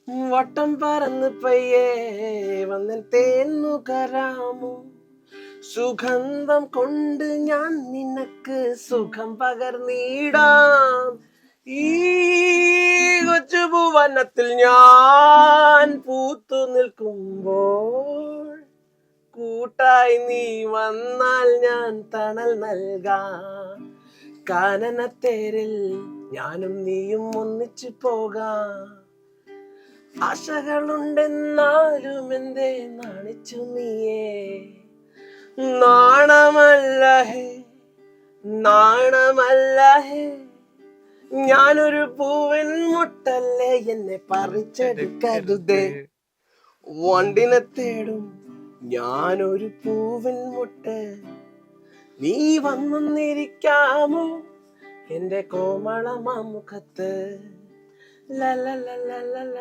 വട്ടം പറന്ന് പയ്യേ വന്നൻ തേന്നുകരാമോ, സുഗന്ധം കൊണ്ട് ഞാൻ നിനക്ക് സുഖം പകർന്നിടാം. ഈ കൊച്ചു ഭുവനത്തിൽ ഞാൻ പൂത്തു നിൽക്കുമ്പോൾ കൂട്ടായി നീ വന്നാൽ ഞാൻ തണൽ നൽകാം. കാനനത്തേരിൽ ഞാനും നീയും ഒന്നിച്ചു പോകാം. ആശകളുണ്ടെന്നാലും എന്തേ നാണിച്ചു നീയേ? നാണമല്ലഹേ, നാണമല്ലഹേ, ഞാനൊരു പൂവിൻ മുട്ടല്ലേ, എന്നെ പറിച്ചെടുക്കരുതേ. വണ്ടിനെ തേടും ഞാനൊരു പൂവിൻ മുട്ട്, നീ വന്നൊന്നിരിക്കാമോ എന്റെ കോമളമാമുഖത്ത്. ല ല ല ല ല.